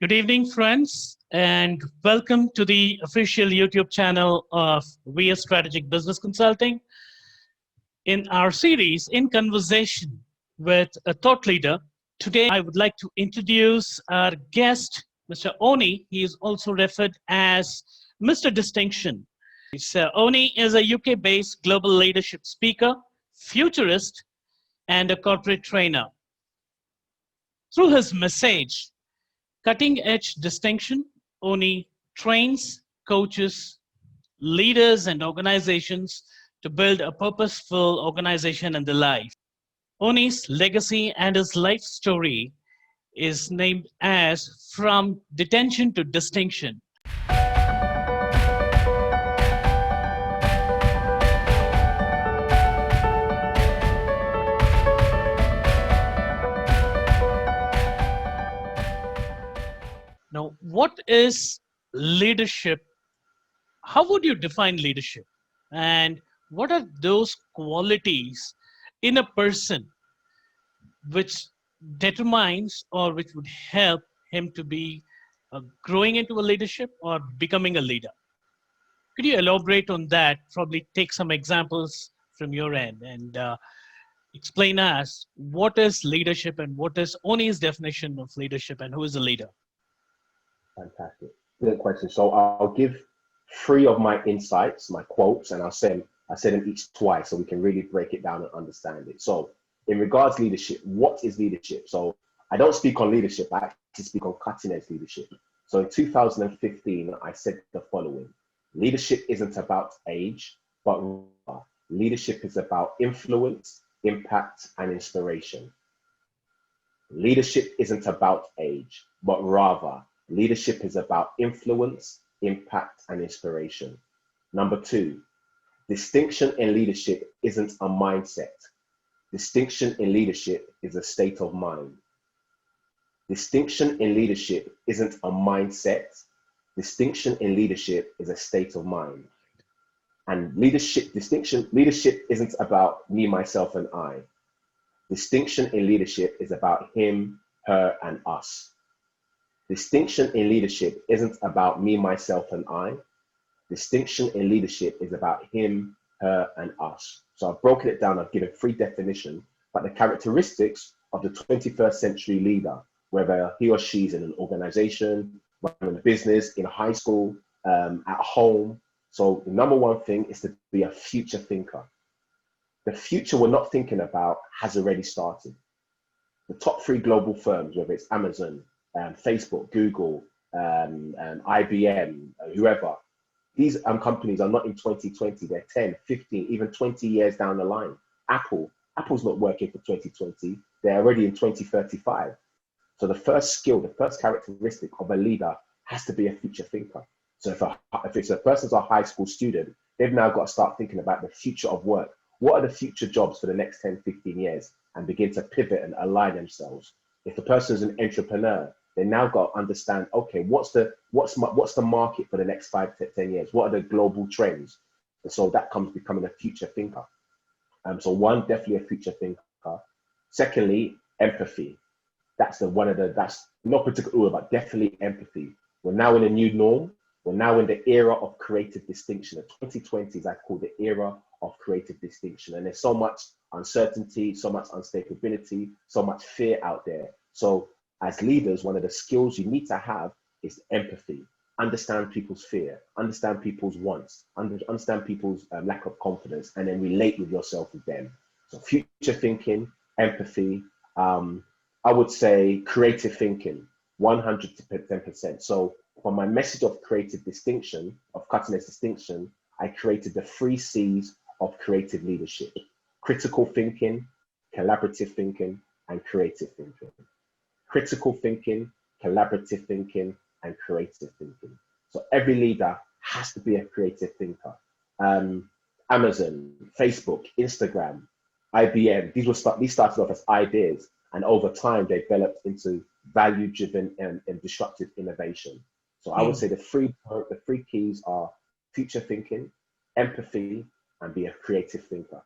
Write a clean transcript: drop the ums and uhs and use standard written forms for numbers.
Good evening, friends, and welcome to the official YouTube channel of VS Strategic Business Consulting. In our series, In Conversation with a Thought Leader, today I would like to introduce our guest, Mr. Onyi. He is also referred as Mr. Distinction. So, Onyi is a UK-based global leadership speaker, futurist, and a corporate trainer. Through his message, Cutting Edge Distinction, Onyi trains, coaches, leaders, and organizations to build a purposeful organization in their life. Onyi's legacy and his life story is named as From Detention to Distinction. Now, what is leadership? How would you define leadership? And what are those qualities in a person which determines or which would help him to be growing into a leadership or becoming a leader? Could you elaborate on that? Probably take some examples from your end and explain us what is leadership and what is Onyi's definition of leadership and who is a leader? Fantastic. Good question. So I'll give three of my insights, my quotes, and I say them each twice so we can really break it down and understand it. So in regards to leadership, what is leadership? So I don't speak on leadership, I actually speak on cutting edge leadership. So in 2015, I said the following: leadership isn't about age, but leadership is about influence, impact, and inspiration. Leadership isn't about age, but rather leadership is about influence, impact, and inspiration. Number two, distinction in leadership isn't a mindset. Distinction in leadership is a state of mind. Distinction in leadership isn't a mindset. Distinction in leadership is a state of mind. And leadership isn't about me, myself, and I. Distinction in leadership is about him, her, and us. Distinction in leadership isn't about me, myself, and I. Distinction in leadership is about him, her, and us. So I've broken it down, I've given three definitions, but the characteristics of the 21st century leader, whether he or she is in an organization, in a business, in a high school, at home. So the number one thing is to be a future thinker. The future we're not thinking about has already started. The top three global firms, whether it's Amazon, Facebook, Google, IBM, whoever, these companies are not in 2020, they're 10, 15, even 20 years down the line. Apple's not working for 2020, they're already in 2035. So the first skill, the first characteristic of a leader has to be a future thinker. So if it's a person's a high school student, they've now got to start thinking about the future of work. What are the future jobs for the next 10, 15 years, and begin to pivot and align themselves. If the person is an entrepreneur, they now got to understand, okay, what's the market for the next 5 to 10 years? What are the global trends? And so that comes becoming a future thinker. So one, definitely a future thinker. Secondly, empathy. That's not particular order, but definitely empathy. We're now in a new norm. We're now in the era of creative distinction. The 2020s, I call the era of creative distinction. And there's so much uncertainty, so much instability, so much fear out there. So as leaders, one of the skills you need to have is empathy. Understand people's fear, understand people's wants, understand people's lack of confidence, and then relate with yourself with them. So future thinking, empathy, I would say creative thinking, 110%. So for my message of creative distinction, of cutting edge distinction, I created the 3 C's of creative leadership: critical thinking, collaborative thinking, and creative thinking. Critical thinking, collaborative thinking, and creative thinking. So every leader has to be a creative thinker. Amazon, Facebook, Instagram, IBM, these started off as ideas, and over time they developed into value-driven and disruptive innovation. So I would say the three keys are future thinking, empathy, and be a creative thinker.